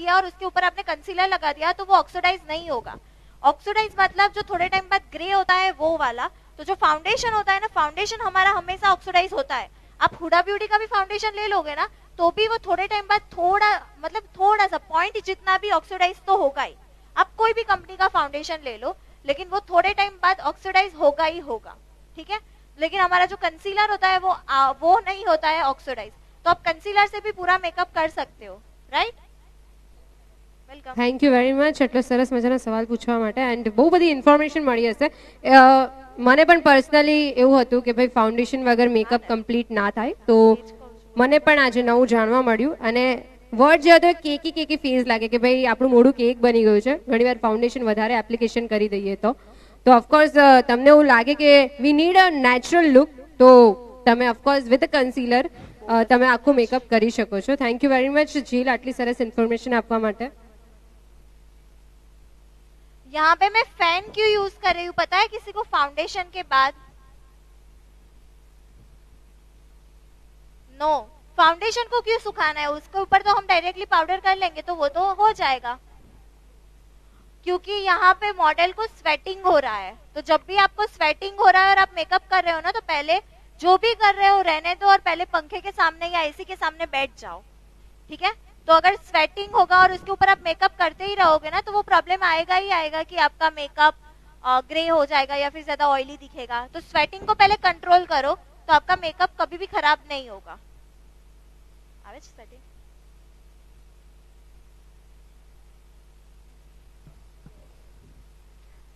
किया और उसके ऊपर आपने कंसीलर लगा दिया तो वो ऑक्सीडाइज नहीं होगा। ऑक्सीडाइज मतलब जो थोड़े टाइम बाद ग्रे होता है वो वाला। तो जो फाउंडेशन होता है ना, फाउंडेशन हमारा हमेशा ऑक्सीडाइज होता है। आप हुडा ब्यूटी का भी फाउंडेशन ले लोगे ना तो भी वो थोड़े टाइम बाद थोड़ा सा पॉइंट जितना भी ऑक्सीडाइज तो होगा ही। आप कोई भी कंपनी का फाउंडेशन ले लो लेकिन वो थोड़े टाइम बाद ऑक्सीडाइज होगा ही होगा, ठीक है। लेकिन हमारा जो कंसीलर होता है वो नहीं होता है ऑक्सीडाइज, तो आप कंसीलर से भी पूरा मेकअप कर सकते हो, right. Welcome, thank you very much એટલો સરસ મજાનો સવાલ પૂછવા માટે એન્ડ બહુ બધી ઇન્ફોર્મેશન મળી હશે. મને પણ પર્સનલી એવું હતું કે ભાઈ ફાઉન્ડેશન વગર મેકઅપ કમ્પ્લીટ ના થાય, તો મને પણ આજે નવું જાણવા મળ્યું. અને વર્ડ જે હતો કેકી ફેસ લાગે કે ભાઈ આપણું મોઢું કેક બની ગયું છે ઘણીવાર ફાઉન્ડેશન વધારે એપ્લિકેશન કરી દઈએ તો ઓફકોર્સ તમને એવું લાગે કે we need a natural look, તો તમે ઓફકોર્સ વિથ કન્સીલર તમે આખું મેકઅપ કરી શકો છો. થેન્ક યુ વેરી મચ જીલ આટલી સરસ ઇન્ફોર્મેશન આપવા માટે. यहाँ पे मैं फैन क्यों यूज कर रही हूँ पता है किसी को? फाउंडेशन के बाद नो, फाउंडेशन को क्यों सुखाना है? उसके ऊपर तो हम डायरेक्टली पाउडर कर लेंगे तो वो तो हो जाएगा, क्योंकि यहाँ पे मॉडल को स्वेटिंग हो रहा है। तो जब भी आपको स्वेटिंग हो रहा है और आप मेकअप कर रहे हो ना तो पहले जो भी कर रहे हो रहने दो और पहले पंखे के सामने या एसी के सामने बैठ जाओ, ठीक है। तो अगर स्वेटिंग होगा और उसके ऊपर आप मेकअप करते ही रहोगे ना तो वो प्रॉब्लम आएगा ही आएगा कि आपका मेकअप ग्रे हो जाएगा या फिर ज्यादा ऑयली दिखेगा। तो स्वेटिंग को पहले कंट्रोल करो तो आपका मेकअप कभी भी खराब नहीं होगा।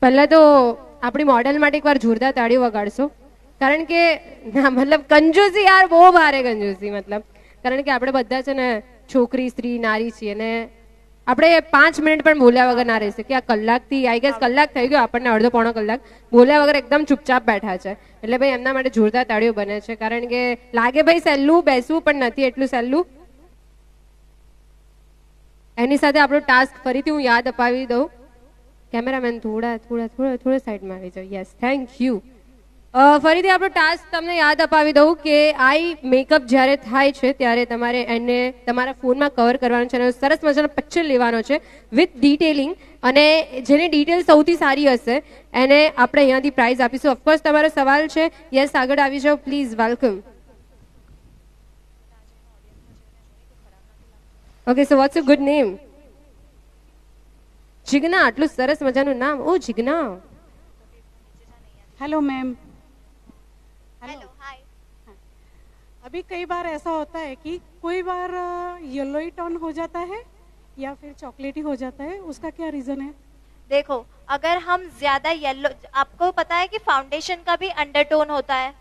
પહેલા તો આપણી મોડેલ માટે એકવાર જોરદાર તાળીઓ વગાડશો, કારણ કે મતલબ કંજૂસી યાર બહુ ભારે કંજૂસી, મતલબ કારણ કે આપણે બધા છે ને છોકરી સ્ત્રી નારી છીએ ને આપણે 5 મિનિટ પણ બોલ્યા વગર ના રહી શકીએ. આ કલાકથી આઈ ગેસ કલાક થઈ ગયો આપણને, અડધો પોણો કલાક બોલ્યા વગર એકદમ ચૂપચાપ બેઠા છે. એટલે ભાઈ એમના માટે જોરદાર તાળીઓ બને છે, કારણ કે લાગે ભાઈ સહેલું બેસવું પણ નથી એટલું સહેલું. એની સાથે આપણો ટાસ્ક ફરીથી હું યાદ અપાવી દઉં. કેમેરામેન થોડા સાઈડમાં આવી જાઓ. Yes, thank you. ફરીથી આપણો ટાસ્ક તમને યાદ અપાવી દઉં કે આઈ મેકઅપ જ્યારે થાય છે ત્યારે તમારે એને તમારા ફોનમાં કવર કરવાનું છે અને સરસ મજાનો પિક્ચર લેવાનો છે વિથ ડિટેલિંગ, અને જેની ડિટેલ સૌથી સારી હશે એને આપણે અહીંયાથી પ્રાઇઝ આપીશું. ઓફકોર્સ તમારો સવાલ છે. યસ, આગળ આવી જાઓ please. Welcome. Okay, so what's your good name? Jigna, आटलू सरस मजानु नाम. Oh Jigna. Hello ma'am. Hello, hi. अभी कई बार ऐसा होता है कि कोई बार येलोई टोन हो जाता है या फिर चॉकलेटी हो जाता है, उसका क्या रीजन है? देखो, अगर हम ज्यादा येलो, आपको पता है कि फाउंडेशन का भी अंडरटोन होता है,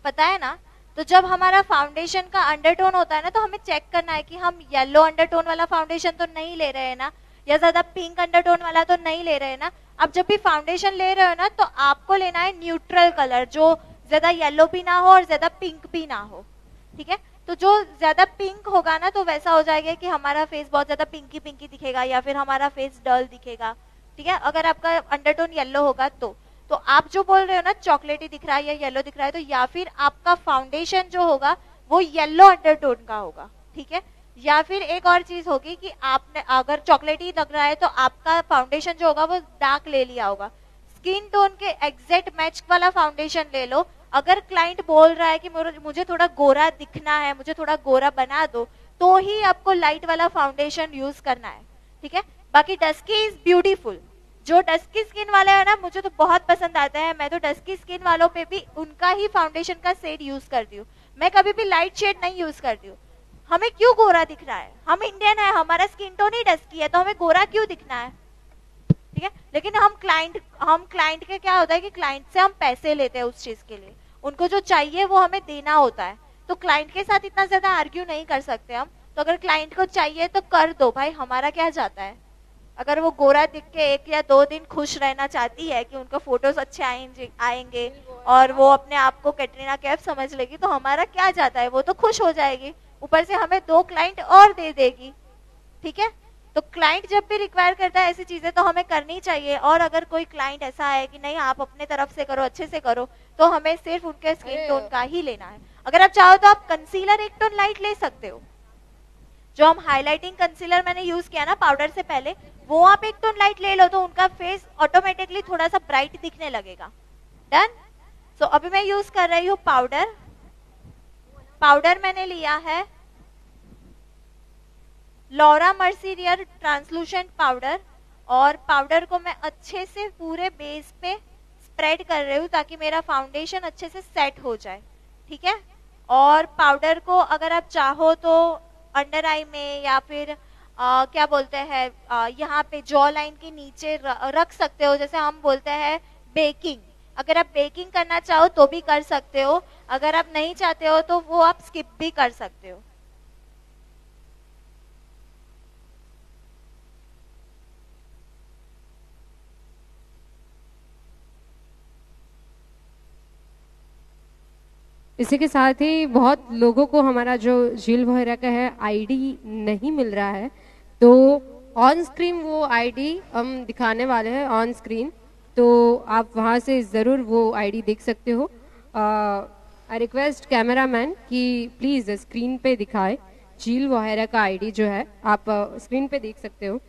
पता है ना? तो जब हमारा फाउंडेशन का अंडरटोन होता है ना तो हमें चेक करना है कि हम येलो अंडरटोन वाला फाउंडेशन तो नहीं ले रहे हैं ना, या ज्यादा पिंक अंडरटोन वाला तो नहीं ले रहे हैं ना. अब जब भी फाउंडेशन ले रहे हो ना तो आपको लेना है न्यूट्रल कलर, जो ज्यादा येलो भी ना हो और ज्यादा पिंक भी ना हो, ठीक है. तो जो ज्यादा पिंक होगा ना तो वैसा हो जाएगा कि हमारा फेस बहुत ज्यादा पिंकी पिंकी दिखेगा या फिर हमारा फेस डल दिखेगा, ठीक है. अगर आपका अंडरटोन येलो होगा तो आप जो बोल रहे हो ना चॉकलेटी दिख रहा है या येलो दिख रहा है, तो या फिर आपका फाउंडेशन जो होगा वो येलो अंडरटोन का होगा, ठीक है. या फिर एक और चीज होगी कि आपने अगर चॉकलेटी लग रहा है तो आपका फाउंडेशन जो होगा वो डार्क ले लिया होगा. स्किन टोन के एग्जैक्ट मैच वाला फाउंडेशन ले लो. अगर क्लाइंट बोल रहा है कि मुझे थोड़ा गोरा दिखना है, मुझे थोड़ा गोरा बना दो, तो ही आपको लाइट वाला फाउंडेशन यूज करना है, ठीक है. बाकी डस्की इज ब्यूटीफुल. जो डस्की स्किन वाले हैं ना मुझे तो बहुत पसंद आता है. मैं तो डस्की स्किन वालों पे भी उनका ही फाउंडेशन का शेड यूज करती हूँ. मैं कभी भी लाइट शेड नहीं यूज करती हूँ. हमें क्यों गोरा दिख रहा है? हम इंडियन है, हमारा स्किन टोन ही डस्की है, तो हमें गोरा क्यों दिखना है, ठीक है. लेकिन हम क्लाइंट के क्या होता है कि क्लाइंट से हम पैसे लेते हैं उस चीज के लिए, उनको जो चाहिए वो हमें देना होता है. तो क्लाइंट के साथ इतना ज्यादा आर्ग्यू नहीं कर सकते हम. तो अगर क्लाइंट को चाहिए तो कर दो भाई, हमारा क्या जाता है. अगर वो गोरा दिख के 1 या 2 दिन खुश रहना चाहती है कि उनका फोटोज अच्छे आएंगे और वो अपने आप को कैटरीना कैफ समझ लेगी, तो हमारा क्या जाता है, वो तो खुश हो जाएगी. ऊपर से हमें 2 क्लाइंट और दे देगी, ठीक है. तो क्लाइंट जब भी रिक्वायर करता है ऐसी चीजें तो हमें करनी चाहिए. और अगर कोई क्लाइंट ऐसा है कि नहीं आप अपने तरफ से करो, अच्छे से करो, तो हमें सिर्फ उनके स्किन टोन का ही लेना है. अगर आप चाहो तो आप कंसीलर 1 टोन लाइट ले सकते हो, जो हम हाईलाइटिंग कंसीलर मैंने यूज किया ना पाउडर से पहले, वो आप एक टोन लाइट ले लो तो उनका फेस ऑटोमेटिकली थोड़ा सा ब्राइट दिखने लगेगा। डन। सो अभी मैं यूज कर रही हूँ पाउडर। पाउडर मैंने लिया है लॉरा मर्सिरियर ट्रांसलूसेंट पाउडर, और पाउडर को मैं अच्छे से पूरे बेस पे स्प्रेड कर रही हूँ ताकि मेरा फाउंडेशन अच्छे से सेट हो जाए। ठीक है। और पाउडर को अगर आप चाहो तो अंडर आई में या फिर क्या बोलते हैं यहाँ पे जॉ लाइन के नीचे रख सकते हो, जैसे हम बोलते हैं बेकिंग। अगर आप बेकिंग करना चाहो तो भी कर सकते हो, अगर आप नहीं चाहते हो तो वो आप स्किप भी कर सकते हो। इसी के साथ ही बहुत लोगों को हमारा जो झील वगैरह का है आईडी नहीं मिल रहा है, तो ऑन स्क्रीन वो आईडी हम दिखाने वाले हैं ऑन स्क्रीन, तो आप वहाँ से ज़रूर वो आईडी देख सकते हो। आई रिक्वेस्ट कैमरामैन कि प्लीज़ स्क्रीन पे दिखाए झील वगैरह का आईडी जो है, आप स्क्रीन पे देख सकते हो।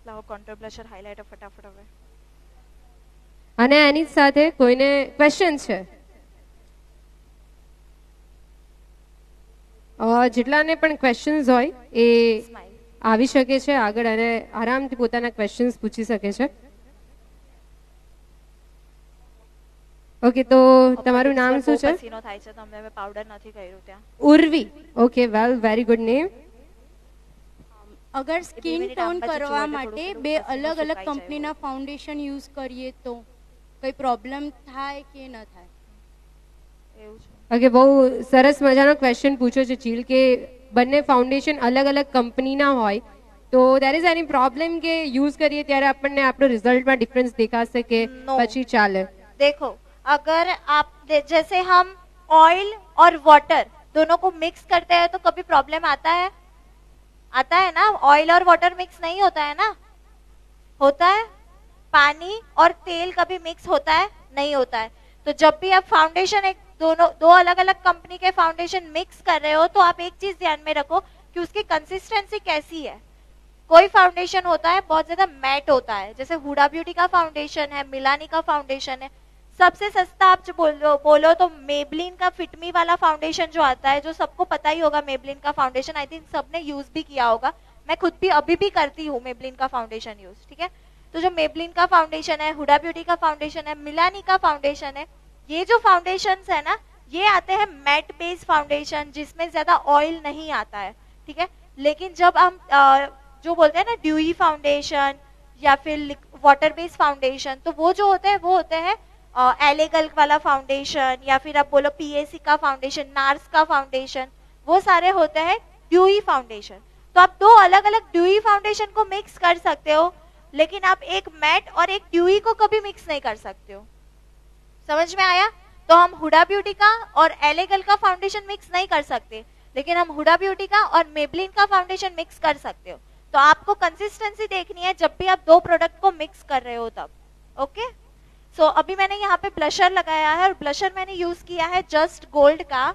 લાવો કોન્ટોર બ્લશર હાઇલાઇટર ફટાફટ હવે। અને એની સાથે કોઈને ક્વેશ્ચન છે? જેટલાને પણ ક્વેશ્ચન્સ હોય એ આવી શકે છે આગળ અને આરામથી પોતાના ક્વેશ્ચન્સ પૂછી શકે છે। ઓકે, તો તમારું નામ શું છે? પસીનો થાય છે તો અમે પાવડર નથી કર્યું ત્યાં। ઉર્વી। ઓકે, વેલ, વેરી ગુડ નેમ। अगर स्किन टोन करवा माटे बे अलग अलग कंपनीना फाउंडेशन यूज करिए तो कोई प्रॉब्लम थाय के न थाय? ઓકે, બહુ સરસ મજાનો ક્વેશ્ચન પૂછ્યો છે ચીલ કે બંને ફાઉન્ડેશન અલગ અલગ કંપનીના હોય તો દેર ઇઝ એની પ્રોબ્લેમ કે યુઝ કરીએ ત્યારે આપણને આપણો રિઝલ્ટમાં ડિફરન્સ દેખાશે કે પછી ચાલે? देखो, अगर आप जैसे हम ऑयल और वाटर दोनों को मिक्स करते हैं तो कभी प्रॉब्लम आता है? आता है ना। ऑयल और वाटर मिक्स नहीं होता है ना, होता है। पानी और तेल कभी मिक्स होता है? नहीं होता है। तो जब भी आप फाउंडेशन एक दो अलग अलग कंपनी के फाउंडेशन मिक्स कर रहे हो तो आप एक चीज ध्यान में रखो कि उसकी कंसिस्टेंसी कैसी है। कोई फाउंडेशन होता है बहुत ज्यादा मैट होता है, जैसे हुडा ब्यूटी का फाउंडेशन है, मिलानी का फाउंडेशन है। सबसे सस्ता आप जो बोलो तो मेबलिन का फिटमी वाला फाउंडेशन जो आता है, जो सबको पता ही होगा। मेबलिन का फाउंडेशन आई थिंक सबने यूज भी किया होगा, मैं खुद भी अभी भी करती हूँ मेबलिन का फाउंडेशन यूज। ठीक है। तो जो मेबलिन का फाउंडेशन है, हुडा ब्यूटी का फाउंडेशन है, मिलानी का फाउंडेशन है, ये जो फाउंडेशन है ना, ये आते हैं मैट बेस्ड फाउंडेशन जिसमें ज्यादा ऑयल नहीं आता है। ठीक है। लेकिन जब हम जो बोलते हैं ना ड्यूई फाउंडेशन या फिर वाटर बेस्ड फाउंडेशन, तो वो जो होते हैं वो होते हैं एलेगल वाला फाउंडेशन, या फिर आप बोलो पीएसी का फाउंडेशन, नार्स का फाउंडेशन, वो सारे होते हैं ड्यूई फाउंडेशन। तो आप दो अलग अलग ड्यूई फाउंडेशन को मिक्स कर सकते हो, लेकिन आप एक मैट और एक ड्यूई को कभी मिक्स नहीं कर सकते हो। समझ में आया? तो हम हुडा ब्यूटी का और एलेगल का फाउंडेशन मिक्स नहीं कर सकते, लेकिन हम हुडा ब्यूटी का और मेबलिन का फाउंडेशन मिक्स कर सकते हो। तो आपको कंसिस्टेंसी देखनी है जब भी आप दो प्रोडक्ट को मिक्स कर रहे हो तब। ओके। सो अभी मैंने यहाँ पे ब्लशर लगाया है और ब्लशर मैंने यूज किया है जस्ट गोल्ड का।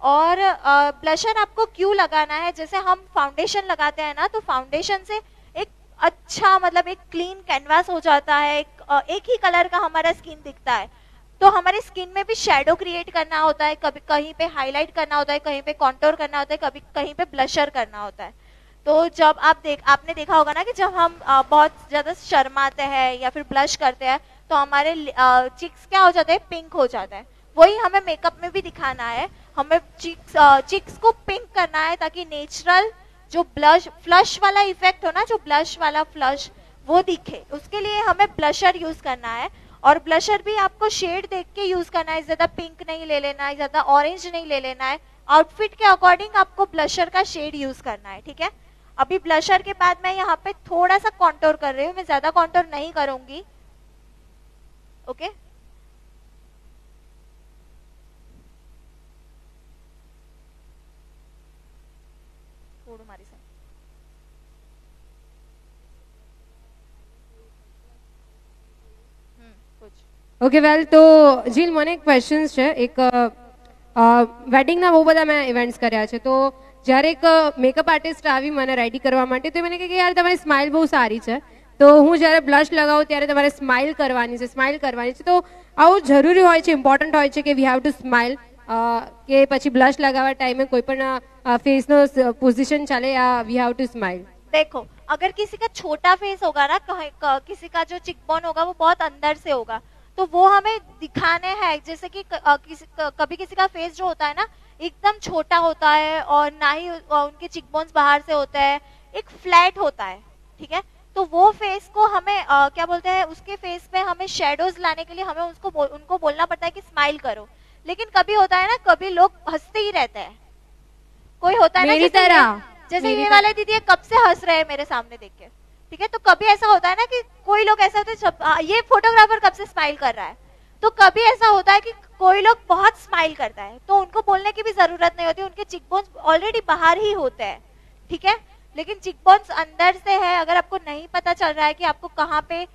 और ब्लशर आपको क्यों लगाना है, जैसे हम फाउंडेशन लगाते हैं ना, तो फाउंडेशन से एक अच्छा मतलब एक क्लीन कैनवास हो जाता है, एक ही कलर का हमारा स्किन दिखता है। तो हमारी स्किन में भी शेडो क्रिएट करना होता है, कभी कहीं पे हाईलाइट करना होता है, कहीं पे कॉन्टोर करना होता है, कभी कहीं पे ब्लशर करना होता है। तो जब आपने देखा होगा ना कि जब हम बहुत ज्यादा शर्माते हैं या फिर ब्लश करते हैं तो हमारे चिक्स क्या हो जाते हैं, पिंक हो जाता है। वही हमें मेकअप में भी दिखाना है, हमें चिक्स को पिंक करना है ताकि नेचुरल जो फ्लश वाला इफेक्ट हो ना, जो ब्लश वाला फ्लश वो दिखे, उसके लिए हमें ब्लशर यूज करना है। और ब्लशर भी आपको शेड देख के यूज करना है, ज्यादा पिंक नहीं ले लेना है, ज्यादा ऑरेंज नहीं ले लेना है। आउटफिट के अकॉर्डिंग आपको ब्लशर का शेड यूज करना है। ठीक है। अभी ब्लशर के बाद मैं यहाँ पे थोड़ा सा कॉन्टोर कर रही हूँ, मैं ज्यादा कॉन्टोर नहीं करूंगी। ओके। थोड़ा मारी से ઓકે, વેલ, તો જીલ મને ક્વેશ્ચન્સ છે। એક વેડિંગના બહુ બધા મેં ઇવેન્ટ્સ કર્યા છે, તો જ્યારે એક મેકઅપ આર્ટિસ્ટ આવી મને રેડી કરવા માટે, તો મને કહે કે યાર તમારી સ્માઇલ બહુ સારી છે, તો હું જ્યારે બ્લશ લગાવું ત્યારે તમારે સ્માઇલ કરવાની છે. તો આવું જરૂરી હોય છે, ઇમ્પોર્ટન્ટ હોય છે કે વી હેવ ટુ સ્માઇલ, કે પછી બ્લશ लगावा टाइम में कोई पण फेस नो पोजीशन चले या वी हैव टू स्माइल? देखो, अगर किसी का छोटा फेस होगा ना, किसी का जो चिकबोन होगा वो बहुत अंदर से होगा, तो वो हमें दिखाने हैं. जैसे कि कभी किसी का फेस जो होता है ना एकदम छोटा होता है और ना ही उनके चिकबोन्स बाहर से होते हैं, एक फ्लैट होता है, ठीक है. तो वो फेस को हमें क्या बोलते हैं, उसके फेस पे हमें शेडोज लाने के लिए हमें उनको बोलना पड़ता है कि स्माइल करो. लेकिन कभी होता है ना, कभी लोग हंसते ही रहते हैं. कोई होता है ना जैसे ये वाले दीदी कब से हंस रहे हैं मेरे सामने देख के, ठीक है. तो कभी ऐसा होता है ना कि कोई लोग ऐसा होते हैं, ये फोटोग्राफर कब से स्माइल कर रहा है. तो कभी ऐसा होता है कि कोई लोग बहुत स्माइल करता है, तो उनको बोलने की भी जरूरत नहीं होती, उनके चिकबोन्स ऑलरेडी बाहर ही होते हैं, ठीक है. लेकिन चिकबोन्स अंदर से है. अगर आपको नहीं पता चल रहा है कि आपको कहाँ पे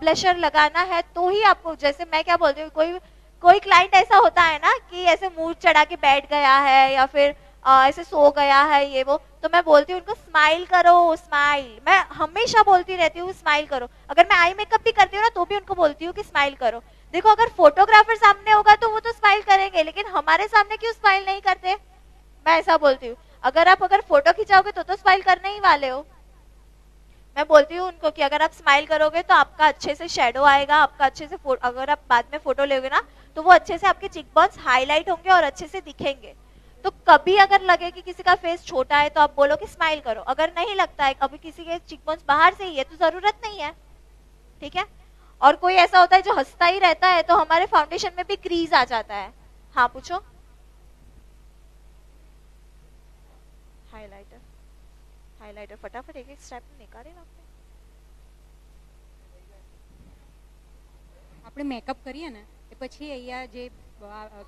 ब्लशर लगाना है, तो ही आपको, जैसे मैं क्या बोलती हूँ, कोई क्लाइंट ऐसा होता है ना कि ऐसे मुंह चढ़ा के बैठ गया है या फिर ऐसे सो गया है ये वो, तो मैं बोलती हूँ उनको स्माइल करो, स्माइल. मैं हमेशा बोलती रहती हूँ स्माइल करो. अगर मैं आई मेकअप भी करती हूँ ना तो भी उनको बोलती हूँ कि स्माइल करो. देखो, अगर फोटोग्राफर सामने होगा तो वो तो स्माइल करेंगे, लेकिन हमारे सामने क्यों स्माइल नहीं करते, मैं ऐसा बोलती हूँ. अगर फोटो खिंचाओगे तो स्माइल करने ही वाले हो. मैं बोलती हूँ उनको कि अगर आप स्माइल करोगे तो आपका अच्छे से शेडो आएगा, आपका अच्छे से अगर आप बाद में फोटो लोगे ना तो वो अच्छे से आपके चिकबोन्स हाईलाइट होंगे और अच्छे से दिखेंगे. तो कभी अगर लगे कि किसी का फेस छोटा है तो आप बोलो कि स्माइल करो. अगर नहीं लगता है, कभी किसी के चिकबोन्स बाहर से ही है, तो जरूरत नहीं है, ठीक है. और कोई ऐसा होता है जो हंसता ही रहता है, तो हमारे फाउंडेशन में भी क्रीज आ जाता है. हाँ पूछो. हाइलाइटर फटाफट एक स्टेप निकाले ना. આપણે મેકઅપ કરીએ ને એ પછી અહીંયા જે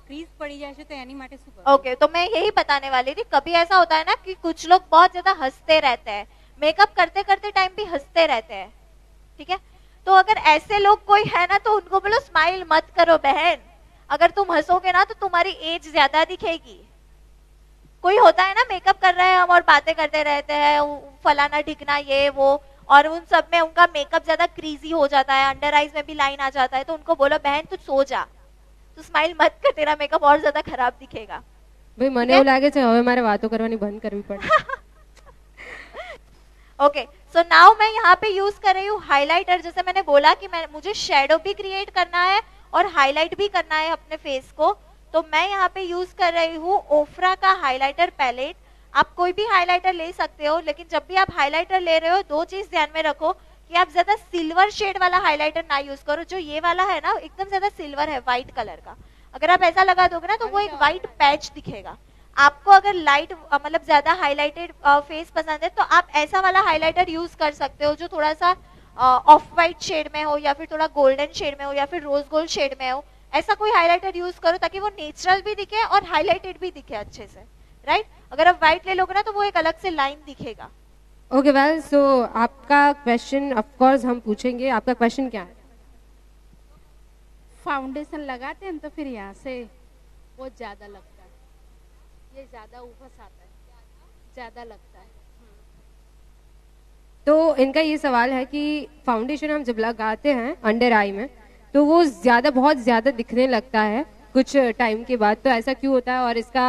ક્રીઝ પડી જાય છે તો એની માટે શું કરવું? ओके, तो मैं यही बताने वाली थी. कभी ऐसा होता है ना कि कुछ लोग बहुत ज्यादा हंसते रहते हैं, मेकअप करते करते टाइम भी हंसते रहते हैं, ठीक है. तो अगर ऐसे लोग कोई है ना तो उनको बोलो स्माइल मत करो बहन. अगर तुम हंसोगे ना तो तुम्हारी एज ज्यादा दिखेगी. कोई होता है ना मेकअप कर रहे हैं हम और बातें करते रहते हैं, फलाना ढिकना ये वो, और उन सब में उनका मेकअप ज्यादा क्रीजी हो जाता है, अंडर आईज में भी लाइन आ जाता है. तो उनको बोलो बहन तू सो जा, तू स्माइल मत कर, तेरा मेकअप और ज्यादा खराब दिखेगा. ભાઈ મને એવું લાગે છે હવે મારે વાતો કરવાની બંધ કરવી પડે. ओके, सो नाउ मैं यहाँ पे यूज कर रही हूँ हाइलाइटर. जैसे मैंने बोला कि मुझे शेडो भी क्रिएट करना है और हाईलाइट भी करना है अपने फेस को, तो मैं यहाँ पे यूज कर रही हूँ ओफ्रा का हाइलाइटर पैलेट. आप कोई भी हाइलाइटर ले सकते हो, लेकिन जब भी आप हाइलाइटर ले रहे हो दो चीज ध्यान में रखो कि आप ज्यादा सिल्वर शेड वाला हाइलाइटर ना यूज करो. जो ये वाला है ना एकदम ज्यादा सिल्वर है, व्हाइट कलर का. अगर आप ऐसा लगा दोगे ना तो वो एक व्हाइट पैच दिखेगा. आपको अगर लाइट मतलब ज्यादा हाइलाइटेड फेस पसंद है तो आप ऐसा वाला हाइलाइटर यूज कर सकते हो जो थोड़ा सा ऑफ व्हाइट शेड में हो या फिर थोड़ा गोल्डन शेड में हो या फिर रोज गोल्ड शेड में हो. ऐसा कोई हाइलाइटर यूज करो ताकि वो नेचुरल भी दिखे और हाइलाइटेड भी दिखे अच्छे से, राइट. अगर आप व्हाइट ले लोगे ना तो वो एक अलग से लाइन दिखेगा. ओके वेल, सो आपका क्वेश्चन ऑफ कोर्स हम पूछेंगे. आपका क्वेश्चन क्या है? फाउंडेशन लगाते हैं तो फिर यहाँ से बहुत ज्यादा लगता है, ये ज्यादा उभस आता है, ज्यादा लगता है. तो इनका ये सवाल है कि फाउंडेशन हम जब लगाते हैं अंडर आई में तो वो ज्यादा बहुत ज्यादा दिखने लगता है कुछ टाइम के बाद, तो ऐसा क्यों होता है और इसका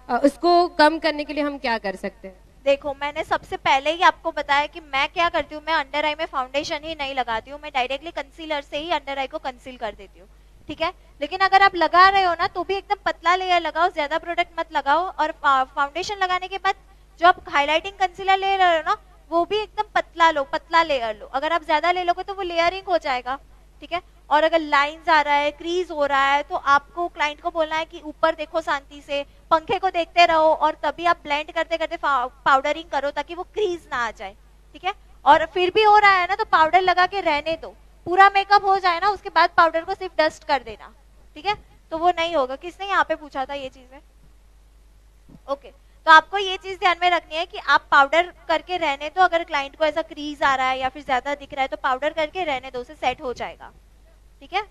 उसको कम करने के लिए हम क्या कर सकते हैं? देखो, मैंने सबसे पहले ही आपको बताया कि मैं क्या करती हूँ. मैं अंडर आई में फाउंडेशन ही नहीं लगाती हूँ, मैं डायरेक्टली कंसीलर से ही अंडर आई को कंसील कर देती हूँ, ठीक है. लेकिन अगर आप लगा रहे हो ना तो भी एकदम पतला लेयर लगाओ, ज्यादा प्रोडक्ट मत लगाओ. और फाउंडेशन लगाने के बाद जो आप हाईलाइटिंग कंसीलर ले रहे हो ना वो भी एकदम पतला लो, पतला लेयर लो. अगर आप ज्यादा ले लोगे तो वो लेयरिंग हो जाएगा, ठीक है. और अगर लाइंस आ रहा है, क्रीज हो रहा है, तो आपको क्लाइंट को बोलना है कि ऊपर देखो शांति से, पंखे को देखते रहो और तभी आप ब्लेंड करते करते पाउडरिंग करो ताकि वो क्रीज ना आ जाए, ठीक है. और फिर भी हो रहा है ना तो पाउडर लगा के रहने दो. पूरा मेकअप हो जाए ना उसके बाद पाउडर को सिर्फ डस्ट कर देना, ठीक है. तो वो नहीं होगा. किसने यहाँ पे पूछा था ये चीजें? ओके, तो आपको ये चीज ध्यान में रखनी है कि आप पाउडर करके रहने दो. अगर क्लाइंट को ऐसा क्रीज आ रहा है या फिर ज्यादा दिख रहा है तो पाउडर करके रहने दो, उसे सेट हो जाएगा, ठीक है.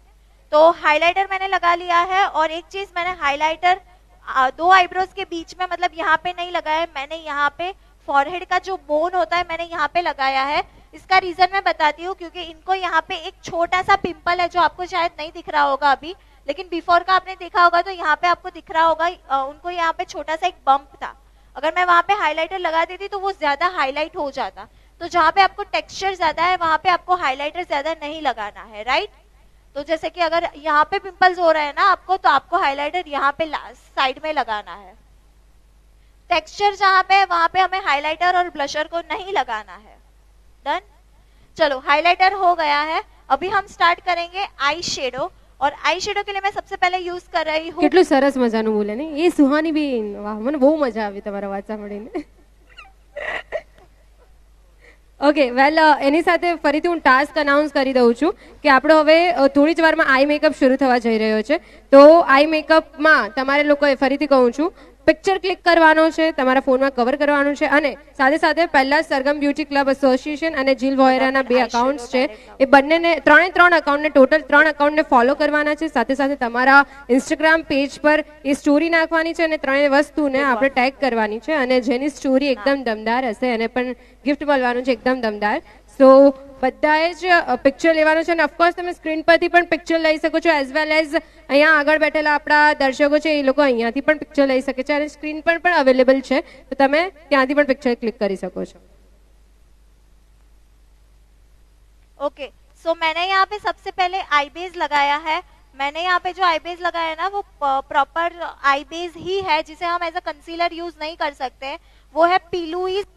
तो हाइलाइटर मैंने लगा लिया है. और एक चीज मैंने हाइलाइटर दो आईब्रोज के बीच में, मतलब यहाँ पे नहीं लगाया है मैंने, यहाँ पे फॉरहेड का जो बोन होता है मैंने यहाँ पे लगाया है। इसका रीजन मैं बताती हूँ, क्योंकि इनको यहाँ पे एक छोटा सा पिंपल है जो आपको शायद नहीं दिख रहा होगा अभी, लेकिन बिफोर का आपने देखा होगा तो यहाँ पे आपको दिख रहा होगा। उनको यहाँ पे छोटा सा एक बम्प था, अगर मैं वहां पे हाइलाइटर लगा देती तो वो ज्यादा हाईलाइट हो जाता। तो जहाँ पे आपको टेक्सचर ज्यादा है वहां पे आपको हाइलाइटर ज्यादा नहीं लगाना है, राइट। तो जैसे कि अगर यहाँ पे पिंपल्स हो रहे हैं ना आपको, तो आपको हाइलाइटर यहाँ पे साइड में लगाना है। टेक्सचर जहाँ पे है वहां पे हमें हाइलाइटर और ब्लशर को नहीं लगाना है। डन। चलो हाइलाइटर हो गया है, अभी हम स्टार्ट करेंगे आई शेडो। और आई शेडो के लिए मैं सबसे पहले यूज कर रही हूँ। કેટલું સરસ મજાનું બોલે ને એ સુહાની બેન, વાહ મને બહુ મજા આવી તમારા વાત સાંભળીને. ઓકે વેલ એની સાથે ફરીથી હું ટાસ્ક અનાઉન્સ કરી દઉં છું કે આપણો હવે થોડી જ વારમાં આઈ મેકઅપ શરૂ થવા જઈ રહ્યો છે. તો આઈ મેકઅપમાં તમારે લોકોએ ફરીથી કહું છું પિક્ચર ક્લિક કરવાનો છે, તમારા ફોનમાં કવર કરવાનું છે, અને સાથે સાથે પહેલા સરગમ બ્યુટી ક્લબ એસોસિએશન અને જીલ વોયરાના 2 અકાઉન્ટ્સ છે એ બંનેને ત્રણ અકાઉન્ટને ટોટલ 3 અકાઉન્ટને ફોલો કરવાના છે. સાથે સાથે તમારા ઇન્સ્ટાગ્રામ પેજ પર એ સ્ટોરી નાખવાની છે અને 3 વસ્તુને આપણે ટેગ કરવાની છે, અને જેની સ્ટોરી એકદમ દમદાર હશે એને પણ ગિફ્ટ મળવાનું છે એકદમ દમદાર. સો બધાએ જ પિક્ચર લેવાનો છે, અને ઓફકોર્સ તમે સ્ક્રીન પરથી પણ પિક્ચર લઈ શકો છો, એઝ વેલ એઝ અહીંયા આગળ બેઠેલા આપણા દર્શકો છે એ લોકો અહીંયાથી પણ પિક્ચર લઈ શકે છે, અને સ્ક્રીન પર પણ અવેલેબલ છે, તો તમે ત્યાંથી પણ પિક્ચર ક્લિક કરી શકો છો. ओके सो मैंने यहाँ पे सबसे पहले आई बेस लगाया है। मैंने यहाँ पे जो आई बेस लगाया है ना वो प्रॉपर आई बेस ही है, जिसे हम एज अ कंसीलर यूज नहीं कर सकते। वो है पीलुइस,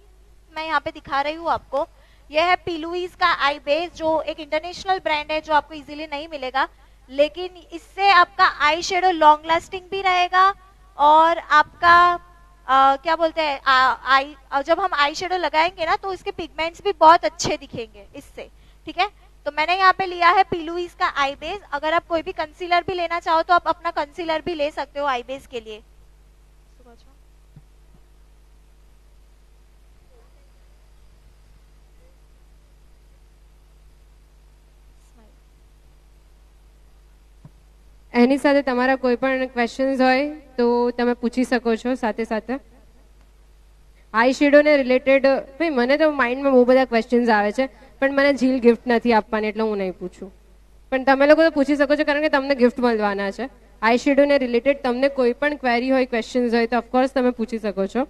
मैं यहाँ पे दिखा रही हूँ आपको। यह है पीलुइस का आई बेस, जो एक इंटरनेशनल ब्रांड है जो आपको इजीली नहीं मिलेगा, लेकिन इससे आपका आई शेडो लॉन्ग लास्टिंग भी रहेगा और आपका क्या बोलते हैं आई, जब हम आई शेडो लगाएंगे ना तो इसके पिगमेंट्स भी बहुत अच्छे दिखेंगे इससे, ठीक है। तो मैंने यहाँ पे लिया है पीलुइस का आई बेस। अगर आप कोई भी कंसीलर भी लेना चाहो तो आप अपना कंसीलर भी ले सकते हो आई बेस के लिए। એની સાથે તમારા કોઈ પણ ક્વેશ્ચન્સ હોય તો તમે પૂછી શકો છો. સાથે સાથે આઈ શેડોને રિલેટેડ ભાઈ મને તો માઇન્ડમાં બહુ બધા ક્વેશ્ચન્સ આવે છે, પણ મને ઝીલ ગિફ્ટ નથી આપવાની એટલે હું નહીં પૂછું, પણ તમે લોકો તો પૂછી શકો છો કારણ કે તમને ગિફ્ટ મળવાના છે. આઈ શેડોને રિલેટેડ તમને કોઈ પણ ક્વેરી હોય, ક્વેશ્ચન્સ હોય તો ઓફકોર્સ તમે પૂછી શકો છો.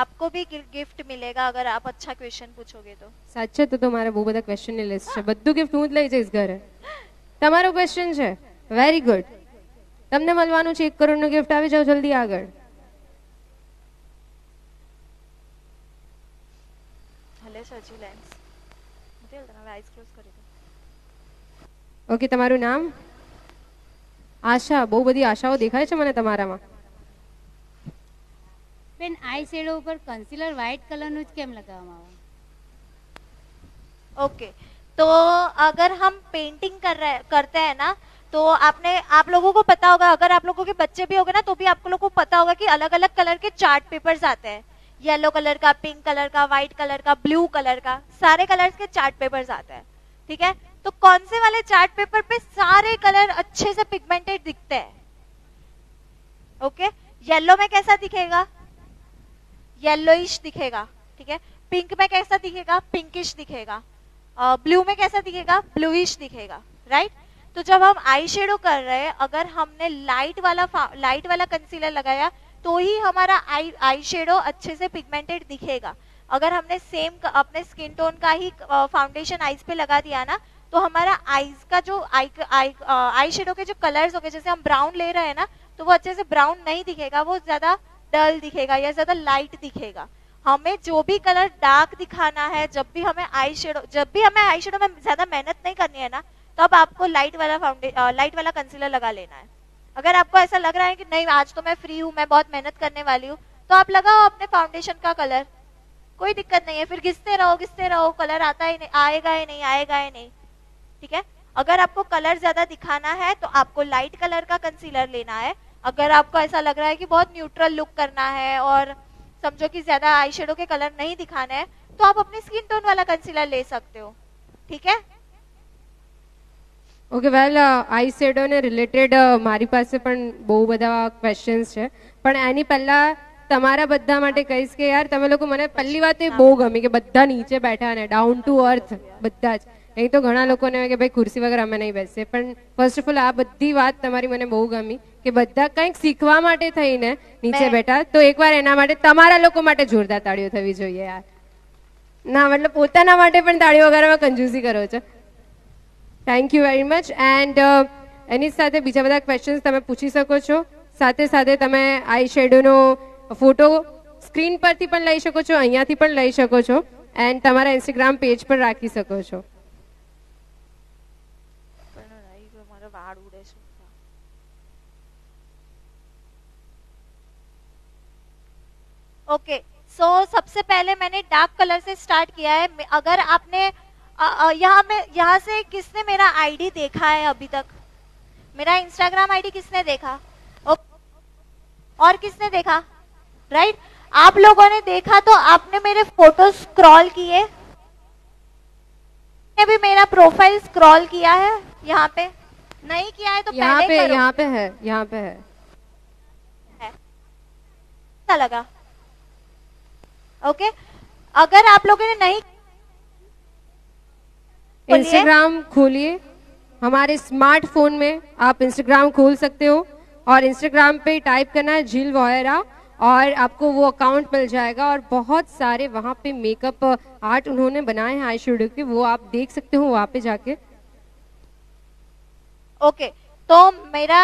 आपको भी गिफ्ट मिलेगा अगर आप अच्छा क्वेश्चन पूछोगे तो. સાચે તો મારે બહુ બધા ક્વેશ્ચનની લિસ્ટ છે, બધું ગિફ્ટ હું જ લઈ જઈશ ઘરે. તમારો ક્વેશ્ચન છે, વેરી ગુડ, તમને મળવાનું છે 1 કરોડનું ગિફ્ટ. આવી જાઓ જલ્દી આગળ. હલે સજી લેન્સ મોટેલ તમે આઈસ ક્લોઝ કરી દો. ઓકે તમારું નામ? આશા. બહુ બધી આશાઓ દેખાય છે મને તમારામાં. બેન આઈ શેડો ઉપર કન્સીલર વ્હાઇટ કલરનું જ કેમ લગાવવામાં આવે? ओके तो अगर हम पेंटिंग करते हैं ना तो आप लोगों को पता होगा, अगर आप लोगों के बच्चे भी होंगे ना तो भी आप लोगों को पता होगा कि अलग अलग कलर के चार्ट पेपर्स आते हैं। येलो कलर का, पिंक कलर का, व्हाइट कलर का, ब्लू कलर का, सारे कलर्स के चार्ट पेपर्स आते हैं, ठीक है। तो कौन से वाले चार्ट पेपर पे सारे कलर अच्छे से पिगमेंटेड दिखते हैं? ओके, येलो में कैसा दिखेगा? येलोइश दिखेगा, ठीक है। पिंक में कैसा दिखेगा? पिंकिश दिखेगा। ब्लू में कैसा दिखेगा? ब्लूइश दिखेगा, राइट। तो जब हम आई शेडो कर रहे हैं, अगर हमने लाइट वाला कंसीलर लगाया तो ही हमारा आई शेडो अच्छे से पिगमेंटेड दिखेगा। अगर हमने सेम अपने स्किन टोन का ही फाउंडेशन आईज पे लगा दिया ना तो हमारा आईज का जो आई शेडो के जो कलर्स हो गए, जैसे हम ब्राउन ले रहे हैं ना तो वो अच्छे से ब्राउन नहीं दिखेगा, वो ज्यादा डल दिखेगा या ज्यादा लाइट दिखेगा। हमें जो भी कलर डार्क दिखाना है, जब भी हमें आई शेडो में ज्यादा मेहनत नहीं करनी है ना, तब आपको लाइट वाला कंसीलर लगा लेना है। अगर आपको ऐसा लग रहा है कि नहीं आज तो मैं फ्री हूँ, मैं बहुत मेहनत करने वाली हूँ, तो आप लगाओ अपने फाउंडेशन का कलर, कोई दिक्कत नहीं है। फिर घिसते रहो, कलर आता ही नहीं, आएगा ही नहीं, ठीक है। अगर आपको कलर ज्यादा दिखाना है तो आपको लाइट कलर का कंसीलर लेना है। अगर आपको ऐसा लग रहा है कि बहुत न्यूट्रल लुक करना है और समझो कि ज्यादा आई शेडो के कलर नहीं दिखाने हैं, तो आप अपनी स्किन टोन वाला कंसीलर ले सकते हो, ठीक है। ઓકે વેલ આઈ શેડોને રિલેટેડ મારી પાસે પણ બહુ બધા ક્વેશ્ચન્સ છે, પણ એની પહેલા તમારા બધા માટે કહીશ કે યાર તમે લોકો, મને પહેલી વાત એ બહુ ગમી કે બધા નીચે બેઠા ને ડાઉન ટુ અર્થ બધા જ. અહીં તો ઘણા લોકોને કે ભાઈ ખુરશી વગર અમે નહીં બેસીએ, પણ ફર્સ્ટ ઓફ ઓલ આ બધી વાત તમારી મને બહુ ગમી કે બધા કંઈક શીખવા માટે થઈને નીચે બેઠા. તો એકવાર એના માટે તમારા લોકો માટે જોરદાર તાળીઓ થવી જોઈએ યાર. ના મતલબ પોતાના માટે પણ તાળીઓ વગાડવામાં કંજૂસી કરો છો. Thank you very much. And એની સાથે બીજા બધા ક્વેશ્ચન્સ તમે પૂછી શકો છો. સાથે સાથે તમે આઈ શેડોનો ફોટો સ્ક્રીન પરથી પણ લઈ શકો છો, અહીંયાથી પણ લઈ શકો છો, એન્ડ તમારા ઇન્સ્ટાગ્રામ પેજ પર રાખી શકો છો. ओके सो सबसे पहले मैंने डार्क कलर से स्टार्ट किया है. अगर आपने यहाँ से किसने मेरा आईडी देखा है अभी तक? मेरा इंस्टाग्राम आईडी किसने देखा? और किसने देखा? राइट आप लोगों ने देखा तो आपने मेरे फोटो स्क्रॉल किए, ने भी मेरा प्रोफाइल स्क्रॉल किया है. यहाँ पे नहीं किया है तो यहाँ पहले पे करो. यहाँ पे है, यहाँ पे है. अच्छा लगा? ओके अगर आप लोगों ने नहीं, इंस्टाग्राम खोलिए. हमारे स्मार्टफोन में आप इंस्टाग्राम खोल सकते हो और इंस्टाग्राम पे टाइप करना है जिल वोयरा और आपको वो अकाउंट मिल जाएगा. और बहुत सारे वहाँ पे मेकअप आर्ट उन्होंने बनाए हैं आई शेडो के, वो आप देख सकते हो वहाँ पे जाके. ओके तो मेरा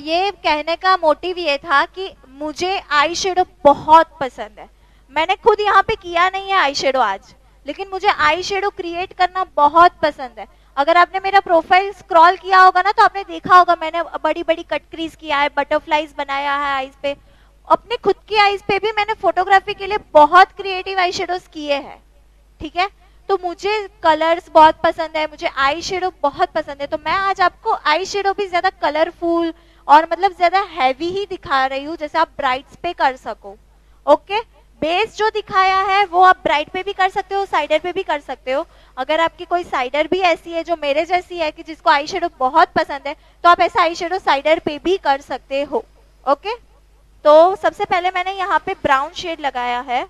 ये कहने का मोटिव ये था कि मुझे आई शेडो बहुत पसंद है. मैंने खुद यहाँ पे किया नहीं है आई शेडो आज, लेकिन मुझे आई शेडो क्रिएट करना बहुत पसंद है. अगर आपने मेरा प्रोफाइल स्क्रॉल किया होगा ना तो आपने देखा होगा मैंने बड़ी बड़ी कट क्रीज किया है, बटरफ्लाईज बनाया है आईज पे. अपने खुद की आईज पे भी मैंने फोटोग्राफी के लिए बहुत क्रिएटिव आई शेडोज किए हैं. ठीक है तो मुझे कलर्स बहुत पसंद है, मुझे आई शेडो बहुत पसंद है. तो मैं आज आपको आई शेडो भी ज्यादा कलरफुल और मतलब ज्यादा हैवी ही दिखा रही हूँ, जैसे आप ब्राइट्स पे कर सको. ओके बेस जो दिखाया है वो आप ब्राइट पे भी कर सकते हो, साइडर पे भी कर सकते हो. अगर आपकी कोई साइडर भी ऐसी है जो मेरे जैसी है कि जिसको आई शेडो बहुत पसंद है तो आप ऐसा आई शेडो साइडर पे भी कर सकते हो. ओके तो सबसे पहले मैंने यहाँ पे ब्राउन शेड लगाया है.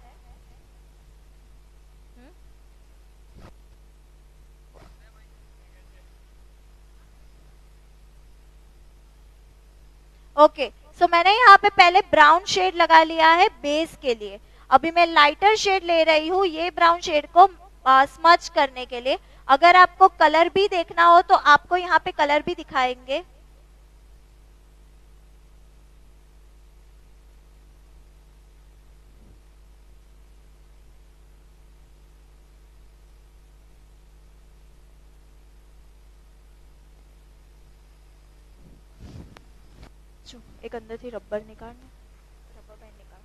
ओके सो मैंने यहाँ पे पहले ब्राउन शेड लगा लिया है बेस के लिए. अभी मैं लाइटर शेड ले रही हूँ ये ब्राउन शेड को स्मच करने के लिए. अगर आपको कलर भी देखना हो तो आपको यहाँ पे कलर भी दिखाएंगे. एक अंदर थी रबर निकालना, रबर बैंड निकाल.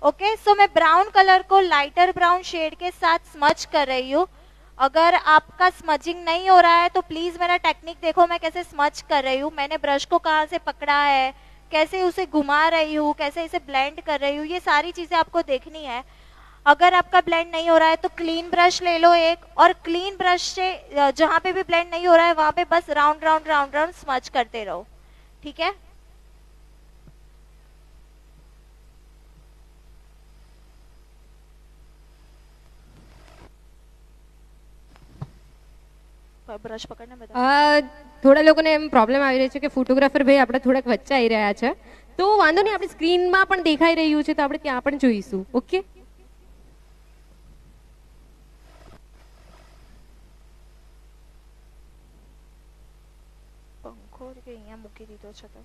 ओके सो मैं ब्राउन कलर को लाइटर ब्राउन शेड के साथ स्मच कर रही हूँ. अगर आपका स्मचिंग नहीं हो रहा है तो प्लीज मेरा टेक्निक देखो मैं कैसे स्मच कर रही हूँ. मैंने ब्रश को कहाँ से पकड़ा है, कैसे उसे घुमा रही हूँ, कैसे इसे ब्लेंड कर रही हूँ, ये सारी चीजें आपको देखनी है. अगर आपका ब्लेंड नहीं हो रहा है तो क्लीन ब्रश ले लो एक, और क्लीन ब्रश से जहां पे भी ब्लेंड नहीं हो रहा है वहां पे बस round round round round smudge करते रहो. ठीक है ब्रश पकड़ने बता. થોડા લોકોને એમ પ્રોબ્લેમ આવી રહી છે કે ફોટોગ્રાફર ભાઈ આપણે થોડાક વચ્ચે આવી રહ્યા છે, તો વાંધો નહીં, આપણી સ્ક્રીનમાં પણ દેખાઈ રહ્યું છે તો આપણે ત્યાં પણ જોઈશું. ઓકે અહીંયા મૂકી દીધો છે તો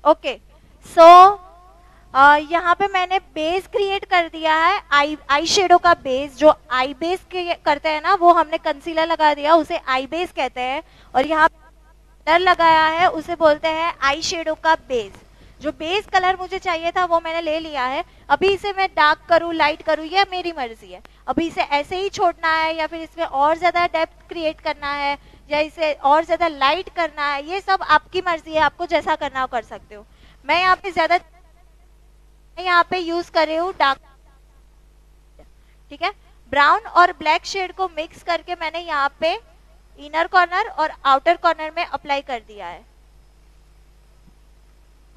ओके सो यहाँ पे मैंने बेस क्रिएट कर दिया है. आई शेडो का बेस, जो आई बेस करते हैं ना वो हमने कंसीलर लगा दिया, उसे आई बेस कहते हैं. और यहाँ कलर लगाया है उसे बोलते हैं आई शेडो का बेस. जो बेस कलर मुझे चाहिए था वो मैंने ले लिया है. अभी इसे मैं डार्क करूँ लाइट करूँ ये मेरी मर्जी है. अभी इसे ऐसे ही छोड़ना है या फिर इसमें और ज्यादा डेप्थ क्रिएट करना है या इसे और ज्यादा लाइट करना है, ये सब आपकी मर्जी है, आपको जैसा करना हो कर सकते हो. मैं यहाँ पे ज्यादा मैं यहाँ पे यूज कर रही हूँ डार्क, ठीक है। ब्राउन और ब्लैक शेड को मिक्स करके मैंने यहाँ पे इनर कॉर्नर और आउटर कॉर्नर में अप्लाई कर दिया है।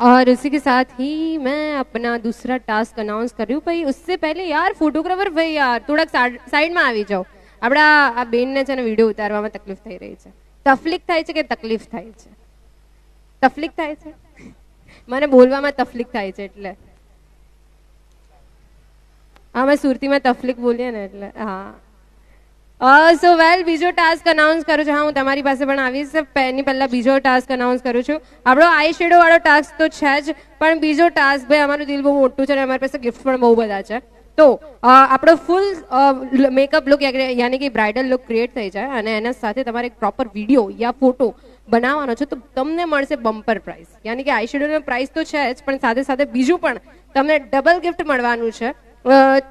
और उसी के साथ ही मैं अपना दूसरा टास्क अनाउंस कर रही हूँ। भाई उससे पहले यार फोटोग्राफर भाई यार થોડાક સાઈડમાં આવી જાઓ। આપણા આ બેનને છે ને વિડીયો ઉતારવામાં તકલીફ થઈ રહી છે। તકલીફ થાય છે કે તકલીફ થાય છે? તકલીફ થાય છે, મને બોલવામાં તકલીફ થાય છે એટલે અમે સુરતીમાં તકલીફ બોલીએ ને એટલે હા। સો વેલ બીજો ટાસ્ક અનાઉન્સ કરું છું। હા, હું તમારી પાસે પણ આવીશ। એની પહેલા બીજો ટાસ્ક અનાઉન્સ કરું છું। આપણો આઈ શેડો વાળો ટાસ્ક તો છે જ, પણ બીજો ટાસ્ક ભાઈ અમારું દિલ બહુ મોટું છે અને અમારી પાસે ગિફ્ટ પણ બહુ બધા છે। તો આપણો ફૂલ મેકઅપ લુક યાની કે બ્રાઇડલ લુક ક્રિએટ થઈ જાય અને એના સાથે તમારે એક પ્રોપર વિડીયો યા ફોટો બનાવવાનો છે તો તમને મળશે બમ્પર પ્રાઇઝ। યાની કે આઈ શેડોનો પ્રાઇસ તો છે જ, પણ સાથે સાથે બીજું પણ તમને ડબલ ગિફ્ટ મળવાનું છે।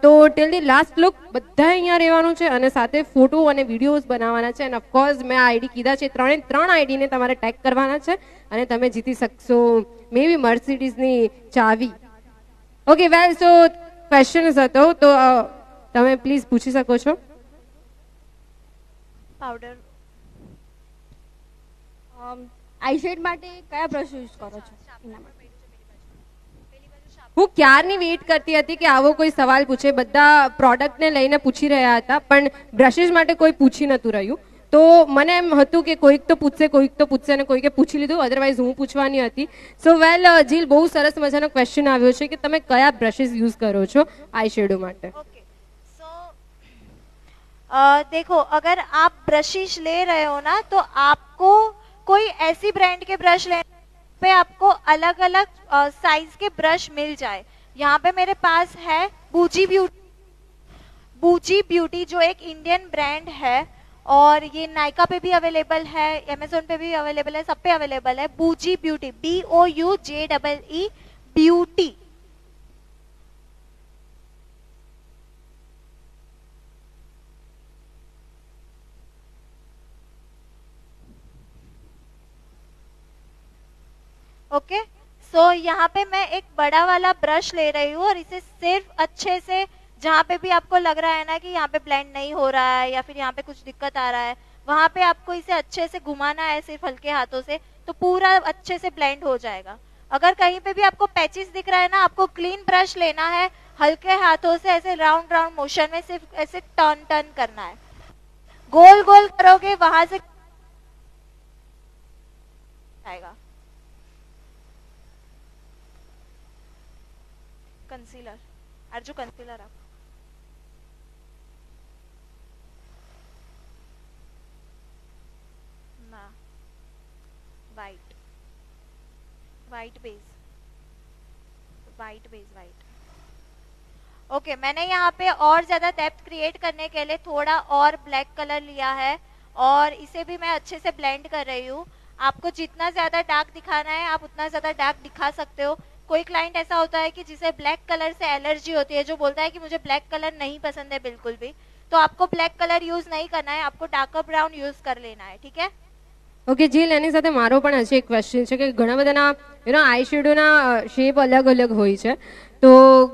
તો ટિલ ધી લાસ્ટ લુક બધા અહીંયા રહેવાનું છે અને સાથે ફોટો અને વિડીયોઝ બનાવવાના છે। અને ઓફકોર્સ મેં આઈડી કીધા છે, ત્રણ આઈડીને તમારે ટેગ કરવાના છે અને તમે જીતી શકશો મે બી મર્સિડીઝની ચાવી। ઓકે વેલ, સો ક્વેશ્ચન હતો તો તમે પ્લીઝ પૂછી શકો છો। પાવડર આઈ શેડ માટે કયા બ્રશ યુઝ કરો છો? હું ક્યારની વેઇટ કરતી હતી કે આવો કોઈ સવાલ પૂછે। બધા પ્રોડક્ટને લઈને પૂછી રહ્યા હતા પણ બ્રશિસ માટે કોઈ પૂછી નતું રહ્યું। તો મને એમ હતું કે કોઈક તો પૂછશે અને કોઈકે પૂછી લીધું, અધરવાઇઝ હું પૂછવાની હતી। સો વેલ જીલ, બહુ સરસ મજાનો ક્વેશ્ચન આવ્યો છે કે તમે કયા બ્રશિસ યુઝ કરો છો आई शेडो માટે? ओके, सो देखो, अगर आप ब्रशिश ले रहे हो ना तो आपको कोई ऐसी ब्रांड के ब्रश लेने पे आपको अलग अलग साइज के ब्रश मिल जाए। यहाँ पे मेरे पास है बूजी ब्यूटी जो एक इंडियन ब्रांड है और ये नायका पे भी अवेलेबल है, अमेजोन पे भी अवेलेबल है, सब पे अवेलेबल है। बूजी ब्यूटी, BOUJEE ब्यूटी। ओके, सो यहाँ पे मैं एक बड़ा वाला ब्रश ले रही हूँ और इसे सिर्फ अच्छे से, जहाँ पे भी आपको लग रहा है ना कि यहाँ पे ब्लेंड नहीं हो रहा है या फिर यहाँ पे कुछ दिक्कत आ रहा है, वहां पे आपको इसे अच्छे से घुमाना है सिर्फ हल्के हाथों से, तो पूरा अच्छे से ब्लेंड हो जाएगा। अगर कहीं पे भी आपको पैचेस दिख रहा है ना, आपको क्लीन ब्रश लेना है, हल्के हाथों से ऐसे राउंड राउंड मोशन में सिर्फ ऐसे टर्न करना है। गोल गोल करोगे वहां से आएगा। कंसीलर, अर्जु कंसीलर आप ना, वाइट बेस, वाइट। ओके, मैंने यहाँ पे और ज्यादा डेप्थ क्रिएट करने के लिए थोड़ा और ब्लैक कलर लिया है और इसे भी मैं अच्छे से ब्लेंड कर रही हूँ। आपको जितना ज्यादा डार्क दिखाना है आप उतना ज्यादा डार्क दिखा सकते हो। कोई क्लाइंट ऐसा होता है कि जिसे ब्लैक कलर से एलर्जी होती है, जो बोलता है कि मुझे ब्लैक कलर नहीं पसंद है बिल्कुल भी, तो आपको ब्लैक कलर यूज नहीं करना है, आपको डार्कर ब्राउन यूज कर लेना है, ठीक है। ઓકે જીલ, એની સાથે મારો પણ હજી એક ક્વેશ્ચન છે કે ઘણા બધાના આઈ શેડોના શેપ અલગ અલગ હોય છે, તો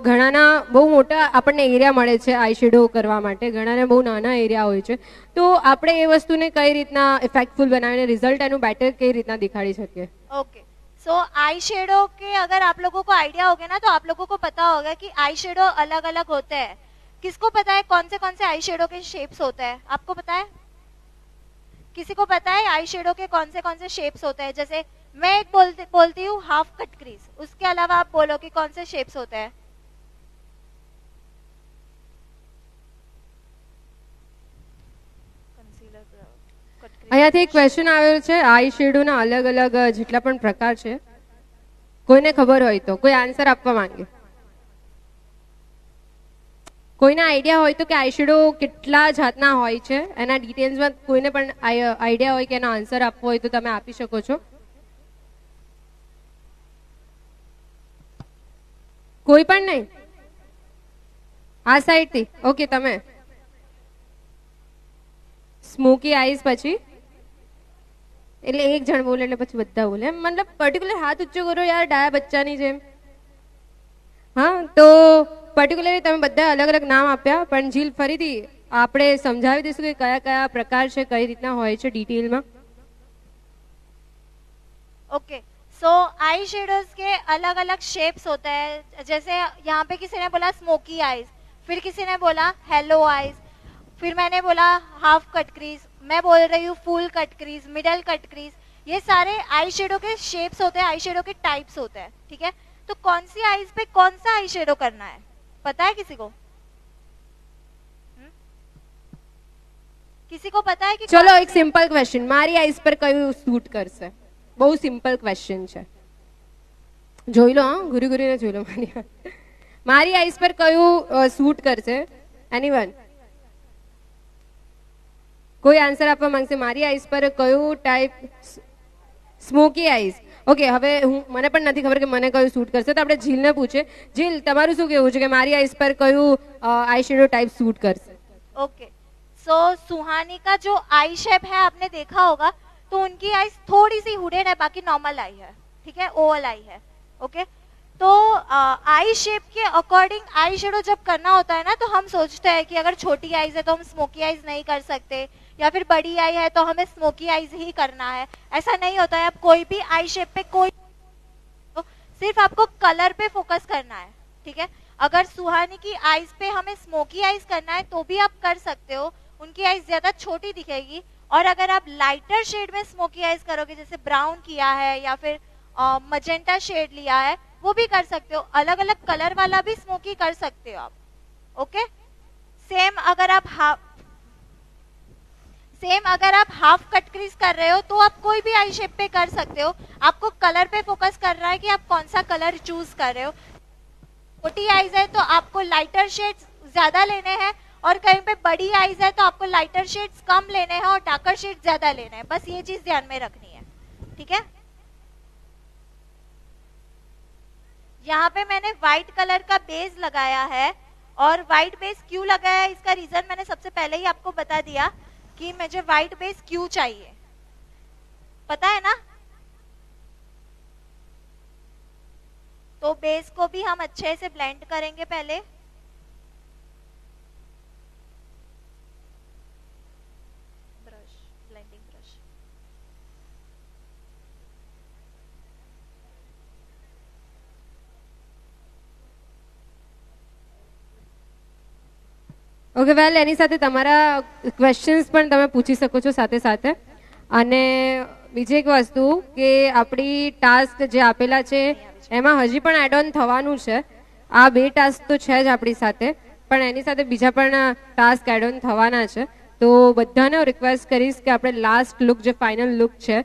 ઘણાના બહુ મોટા આપણને એરિયા મળે છે આઈ શેડો કરવા માટે, ઘણાને બહુ નાના એરિયા હોય છે, તો આપણે એ વસ્તુને કઈ રીતના ઇફેક્ટફુલ બનાવીને રિઝલ્ટ એનું બેટર કઈ રીતના દેખાડી શકીએ? ओके, सो आई शेडो के अगर आप लोगों को आइडिया हो गया ना, तो आप लोगों को पता होगा कि आई शेडो अलग अलग होते हैं। किसको पता है कौन से आई शेडो के शेप्स होते हैं? आपको पता है? किसी को पता है आई शेडो के कौन से शेप्स होते हैं? जैसे मैं एक बोलती हूँ हाफ कट क्रीज, उसके अलावा आप बोलो कि कौन से शेप्स होते हैं? અહીંયાથી એક ક્વેશ્ચન આવ્યો છે, આઈ શેડોના અલગ અલગ જેટલા પણ પ્રકાર છે, કોઈને ખબર હોય તો કોઈ આન્સર આપવા માંગે? કોઈને આઈડિયા હોય તો કે આઈ શેડો કેટલા જાતના હોય છે, એના ડિટેલ્સમાં કોઈને પણ આઈડિયા હોય કે એનો આન્સર આપવો હોય તો તમે આપી શકો છો। કોઈ પણ નહીં? આ સાઈડથી? ઓકે, તમે સ્મોકી આઈઝ, પછી એટલે એક જણ બોલે એટલે પછી બધા બોલે, મતલબ પર્ટિક્યુલર હાથ ઊંચો કરો યાર, ડાયા બચ્ચાની જેમ। હા, તો પર્ટિક્યુલરલી તમે બધા અલગ અલગ નામ આપ્યા, પણ જીલ ફરીથી આપણે સમજાવી દઈશું કે કયા કયા પ્રકાર છે, કઈ રીતના હોય છે ડિટેલમાં. ओके, सो आई शेडोज के अलग अलग शेप्स होते हैं. जैसे यहाँ पे किसी ने बोला स्मोकी आईज, फिर किसी ने बोला हेलो आईज, फिर मैंने बोला हाफ कट क्रीज, मैं बोल रही हूँ full cut crease, middle cut crease. ये सारे आई शेडो के शेप्स होते हैं, आई शेडो के टाइप्स होते हैं. ठीक है, तो कौन सी आईज पे कौन सा आई शेडो करना है पता है किसी को? किसी को पता है कि ચલો એક સિમ્પલ ક્વેશ્ચન, મારી આઈસ પર કયું સૂટ કરશે? બહુ સિમ્પલ ક્વેશ્ચન છે, જોઈ લો. હા, ગુરુ ગુરુને જોઈ લો. મારી આઈસ પર કયું સૂટ કરશે? એનીવન કોઈ આન્સર આપવા માંગશે? મારી આઈસ પર કયું ટાઈપ? Smoky ice. ઓકે, હવે મને પણ નથી ખબર કે મને કયું સૂટ કરશે, તો આપણે જીલને પૂછે. જીલ, તમારું શું કહેવું છે કે મારી આઈસ પર કયું आई शेडो टाइप सूट करશે? ओके, सो सुहानी का जो आई शेप है आपने देखा होगा, तो उनकी आईज थोड़ी सी हुडेड है, बाकी नॉर्मल आई है. ठीक है, ओवल आई है. ओके, तो आई शेप के अकॉर्डिंग आई शेडो जब करना होता है ना, तो हम सोचते हैं कि अगर छोटी आईज है तो हम स्मोकी आईज नहीं कर सकते, या फिर बड़ी आई है तो हमें स्मोकी आईज ही करना है. ऐसा नहीं होता है. आप कोई भी आई शेप पे कोई तो सिर्फ आपको कलर पे फोकस करना है. ठीक है, अगर सुहानी की आईज पे हमें स्मोकी आईज करना है तो भी आप कर सकते हो, उनकी आईज ज्यादा छोटी दिखेगी. और अगर आप लाइटर शेड में स्मोकी आईज करोगे, जैसे ब्राउन किया है या फिर मजेंटा शेड लिया है, वो भी कर सकते हो. अलग अलग कलर वाला भी स्मोकी कर सकते हो आप. ओके, सेम अगर आप हाफ कट क्रीज कर रहे हो तो आप कोई भी आई शेप पे कर सकते हो. आपको कलर पे फोकस कर रहा है कि आप कौन सा कलर चूज कर रहे हो. छोटी आईज है तो आपको लाइटर शेड्स ज्यादा लेने हैं, और कहीं पे बड़ी आईज है तो आपको लाइटर शेड्स कम लेने हैं और डार्कर शेड्स ज्यादा लेने हैं. बस ये चीज ध्यान में रखनी है. ठीक है, यहाँ पे मैंने व्हाइट कलर का बेस लगाया है, और व्हाइट बेस क्यों लगाया है इसका रीजन मैंने सबसे पहले ही आपको बता दिया कि मुझे व्हाइट बेस क्यों चाहिए, पता है ना. तो बेस को भी हम अच्छे से ब्लेंड करेंगे पहले. Brush, blending brush. ઓકે, વેલ, એની સાથે તમારા ક્વેશ્ચન્સ પણ તમે પૂછી શકો છો સાથે સાથે. અને બીજી એક વસ્તુ કે આપણી ટાસ્ક જે આપેલા છે એમાં હજી પણ એડ ઓન થવાનું છે. આ 2 ટાસ્ક તો છે જ આપણી સાથે, પણ એની સાથે બીજા પણ ટાસ્ક એડ ઓન થવાના છે. તો બધાને રિક્વેસ્ટ કરીશ કે આપણે લાસ્ટ લુક જે ફાઇનલ લુક છે